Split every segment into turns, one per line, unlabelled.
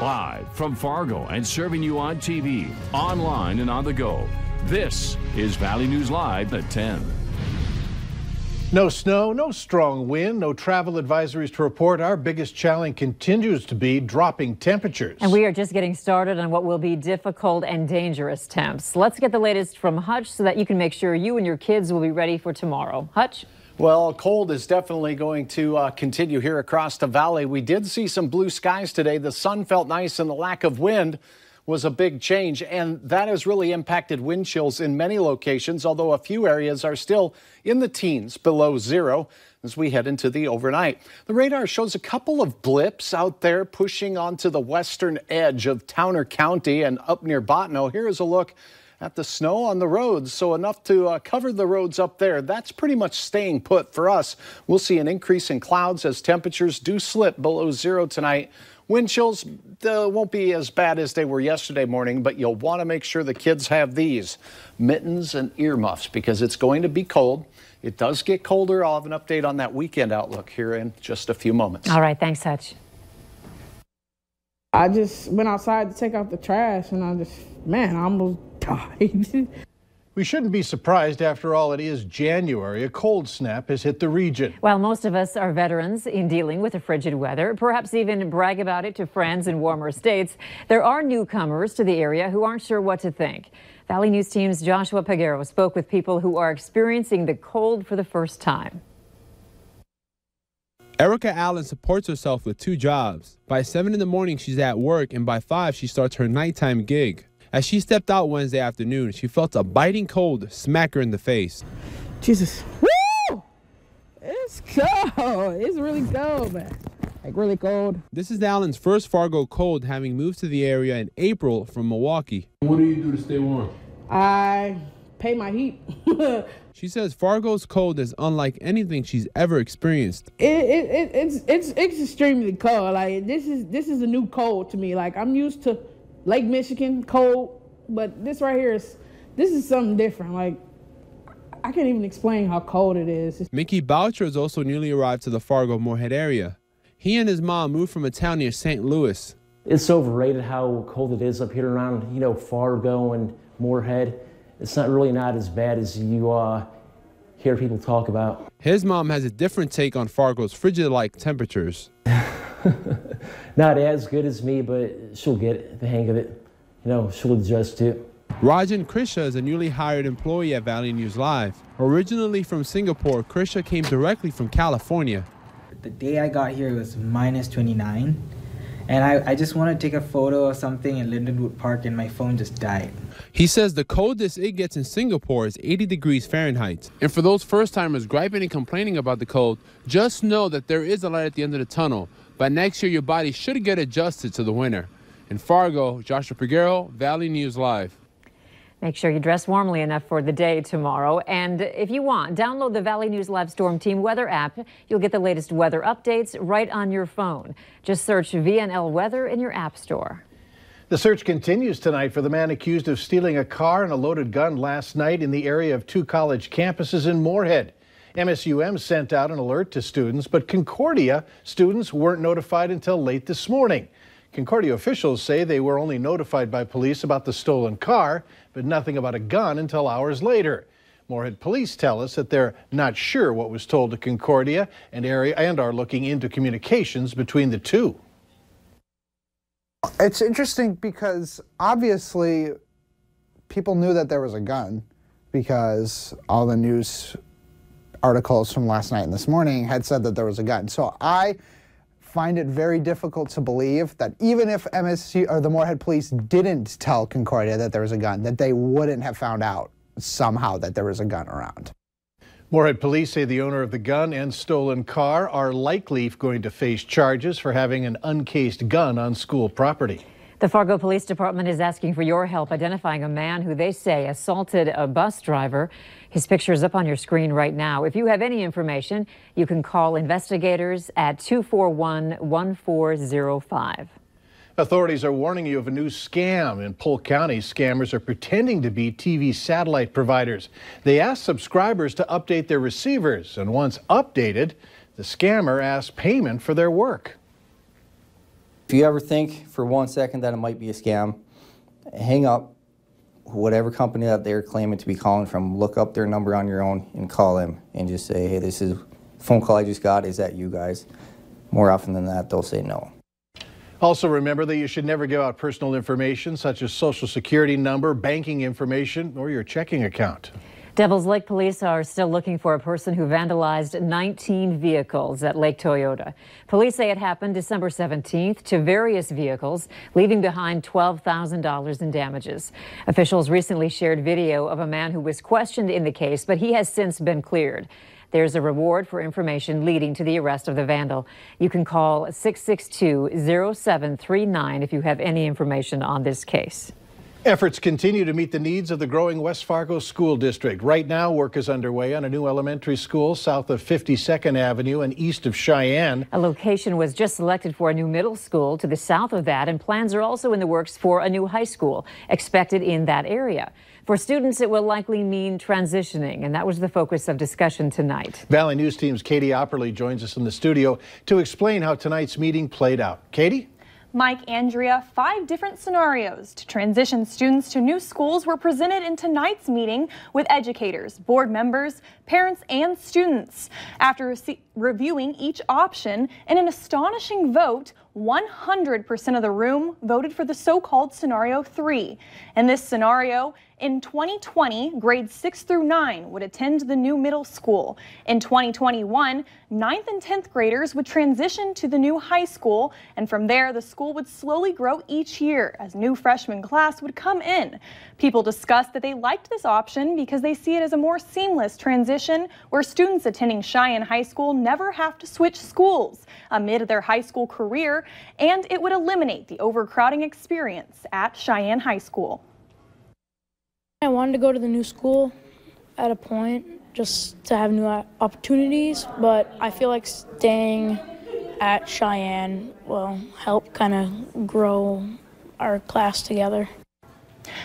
Live from Fargo and serving you on TV, online, and on the go. This is Valley News Live at 10.
No snow, no strong wind, no travel advisories to report. Our biggest challenge continues to be dropping temperatures.
And we are just getting started on what will be difficult and dangerous temps. Let's get the latest from Hutch so that you can make sure you and your kids will be ready for tomorrow. Hutch?
Well, cold is definitely going to continue here across the valley. We did see some blue skies today. The sun felt nice and the lack of wind was a big change, and that has really impacted wind chills in many locations, although a few areas are still in the teens below zero as we head into the overnight. The radar shows a couple of blips out there pushing onto the western edge of Towner County and up near Bottineau. Here is a look at the snow on the roads, so enough to cover the roads up there. That's pretty much staying put for us. We'll see an increase in clouds as temperatures do slip below zero tonight. Wind chills won't be as bad as they were yesterday morning, but you'll want to make sure the kids have these mittens and earmuffs because it's going to be cold. It does get colder. I'll have an update on that weekend outlook here in just a few moments.
All right, thanks, Hutch.
I just went outside to take out the trash and I almost died.
We shouldn't be surprised. After all, it is January. A cold snap has hit the region.
While most of us are veterans in dealing with the frigid weather, perhaps even brag about it to friends in warmer states, there are newcomers to the area who aren't sure what to think. Valley News Team's Joshua Peguero spoke with people who are experiencing the cold for the first time.
Erica Allen supports herself with 2 jobs. By 7 in the morning, she's at work, and by 5, she starts her nighttime gig. As she stepped out Wednesday afternoon, she felt a biting cold smack her in the face.
Jesus. Woo! It's cold. It's really cold, man. Like really cold.
This is Allen's first Fargo cold, having moved to the area in April from Milwaukee. What do you do to stay warm?
I pay my heat.
She says Fargo's cold is unlike anything she's ever experienced.
It's extremely cold. Like this is a new cold to me. Like I'm used to Lake Michigan cold, but this right here is something different. Like I can't even explain how cold it is.
Mickey Boucher is also newly arrived to the Fargo-Moorhead area. He and his mom moved from a town near St. Louis.
It's overrated how cold it is up here around, Fargo and Moorhead. It's not as bad as you hear people talk about.
His mom has a different take on Fargo's frigid-like temperatures.
Not as good as me, but she'll get the hang of it. She'll adjust to it.
Rajan Krisha is a newly hired employee at Valley News Live. Originally from Singapore, Krisha came directly from California.
The day I got here, it was minus 29. And I just wanted to take a photo of something in Lindenwood Park and my phone just died.
He says the coldest it gets in Singapore is 80 degrees Fahrenheit. And for those first-timers griping and complaining about the cold, just know that there is a light at the end of the tunnel. By next year, your body should get adjusted to the winter. In Fargo, Joshua Peguero, Valley News Live.
Make sure you dress warmly enough for the day tomorrow. And if you want, download the Valley News Live Storm Team weather app. You'll get the latest weather updates right on your phone. Just search VNL Weather in your app store.
The search continues tonight for the man accused of stealing a car and a loaded gun last night in the area of 2 college campuses in Moorhead. MSUM sent out an alert to students, but Concordia students weren't notified until late this morning. Concordia officials say they were only notified by police about the stolen car, but nothing about a gun until hours later. Moorhead police tell us that they're not sure what was told to Concordia and are looking into communications between the two.
It's interesting because obviously people knew that there was a gun because all the news articles from last night and this morning had said that there was a gun. So I find it very difficult to believe that even if MSU or the Moorhead police didn't tell Concordia that there was a gun, that they wouldn't have found out somehow that there was a gun around.
Moorhead police say the owner of the gun and stolen car are likely going to face charges for having an uncased gun on school property.
The Fargo Police Department is asking for your help identifying a man who they say assaulted a bus driver. His picture is up on your screen right now. If you have any information, you can call investigators at 241-1405.
Authorities are warning you of a new scam. In Polk County, scammers are pretending to be TV satellite providers. They ask subscribers to update their receivers, and once updated, the scammer asks payment for their work.
If you ever think for 1 second that it might be a scam, hang up whatever company that they're claiming to be calling from, look up their number on your own and call them and just say, hey, this is a phone call I just got. Is that you guys? More often than that, they'll say no.
Also remember that you should never give out personal information such as social security number, banking information, or your checking account.
Devils Lake police are still looking for a person who vandalized 19 vehicles at Lake Toyota. Police say it happened December 17th to various vehicles, leaving behind $12,000 in damages. Officials recently shared video of a man who was questioned in the case, but he has since been cleared. There's a reward for information leading to the arrest of the vandal. You can call 662-0739 if you have any information on this case.
Efforts continue to meet the needs of the growing West Fargo School District. Right now, work is underway on a new elementary school south of 52nd Avenue and east of Cheyenne.
A location was just selected for a new middle school to the south of that, and plans are also in the works for a new high school expected in that area. For students, it will likely mean transitioning, and that was the focus of discussion tonight.
Valley News Team's Katie Opperly joins us in the studio to explain how tonight's meeting played out. Katie?
Mike, Andrea, 5 different scenarios to transition students to new schools were presented in tonight's meeting with educators, board members, parents, and students. After reviewing each option, in an astonishing vote, 100% of the room voted for the so-called Scenario 3. In this scenario, in 2020, grades 6 through 9 would attend the new middle school. In 2021, 9th and 10th graders would transition to the new high school, and from there, the school would slowly grow each year as new freshman class would come in. People discussed that they liked this option because they see it as a more seamless transition where students attending Cheyenne High School never have to switch schools amid their high school career, and it would eliminate the overcrowding experience at Cheyenne High School.
I wanted to go to the new school at a point just to have new opportunities, but I feel like staying at Cheyenne will help kind of grow our class together.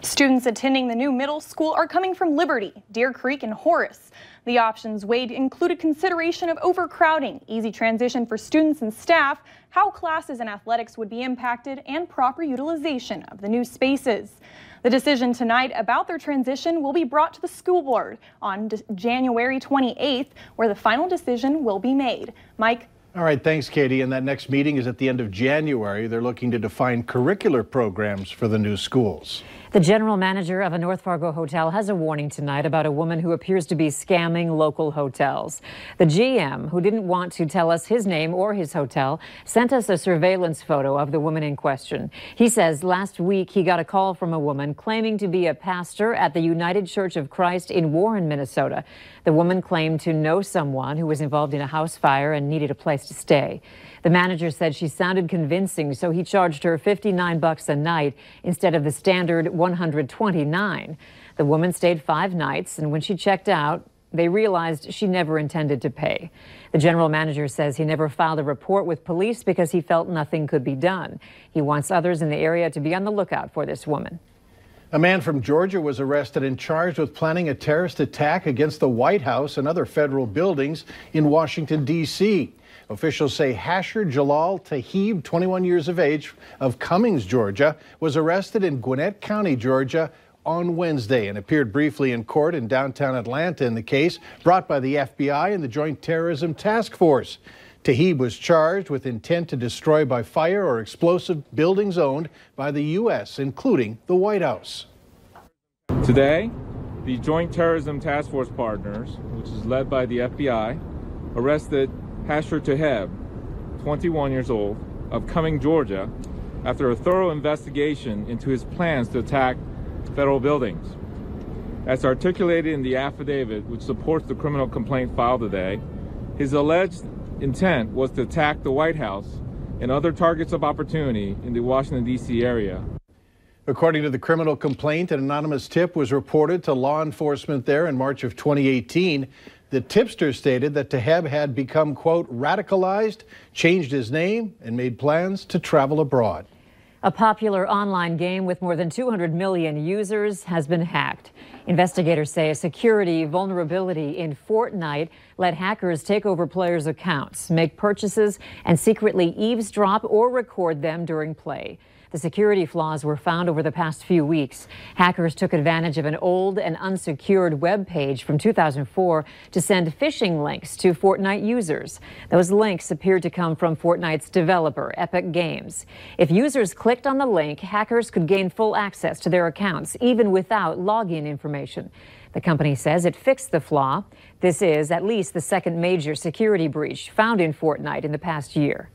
Students attending the new middle school are coming from Liberty, Deer Creek, and Horace. The options weighed included consideration of overcrowding, easy transition for students and staff, how classes and athletics would be impacted, and proper utilization of the new spaces. The decision tonight about their transition will be brought to the school board on January 28th, where the final decision will be made. Mike?
All right, thanks, Katie. And that next meeting is at the end of January. They're looking to define curricular programs for the new schools.
The general manager of a North Fargo hotel has a warning tonight about a woman who appears to be scamming local hotels. The GM, who didn't want to tell us his name or his hotel, sent us a surveillance photo of the woman in question. He says last week he got a call from a woman claiming to be a pastor at the United Church of Christ in Warren, Minnesota. The woman claimed to know someone who was involved in a house fire and needed a place to stay. The manager said she sounded convincing, so he charged her $59 a night instead of the standard $129. The woman stayed 5 nights, and when she checked out, they realized she never intended to pay. The general manager says he never filed a report with police because he felt nothing could be done. He wants others in the area to be on the lookout for this woman.
A man from Georgia was arrested and charged with planning a terrorist attack against the White House and other federal buildings in Washington, D.C. Officials say Hasher Jalal Tahib, 21 years of age, of Cummings, Georgia, was arrested in Gwinnett County, Georgia, on Wednesday and appeared briefly in court in downtown Atlanta in the case brought by the FBI and the Joint Terrorism Task Force. Tahib was charged with intent to destroy by fire or explosive buildings owned by the U.S., including the White House.
Today, the Joint Terrorism Task Force partners, which is led by the FBI, arrested Hasher Tahib, 21 years old, of Cumming, Georgia, after a thorough investigation into his plans to attack federal buildings. As articulated in the affidavit which supports the criminal complaint filed today, his alleged intent was to attack the White House and other targets of opportunity in the Washington, D.C. area.
According to the criminal complaint, an anonymous tip was reported to law enforcement there in March of 2018. The tipster stated that Tahib had become, quote, radicalized, changed his name, and made plans to travel abroad.
A popular online game with more than 200 million users has been hacked. Investigators say a security vulnerability in Fortnite let hackers take over players' accounts, make purchases, and secretly eavesdrop or record them during play. The security flaws were found over the past few weeks. Hackers took advantage of an old and unsecured web page from 2004 to send phishing links to Fortnite users. Those links appeared to come from Fortnite's developer, Epic Games. If users clicked on the link, hackers could gain full access to their accounts, even without login information. The company says it fixed the flaw. This is at least the second major security breach found in Fortnite in the past year.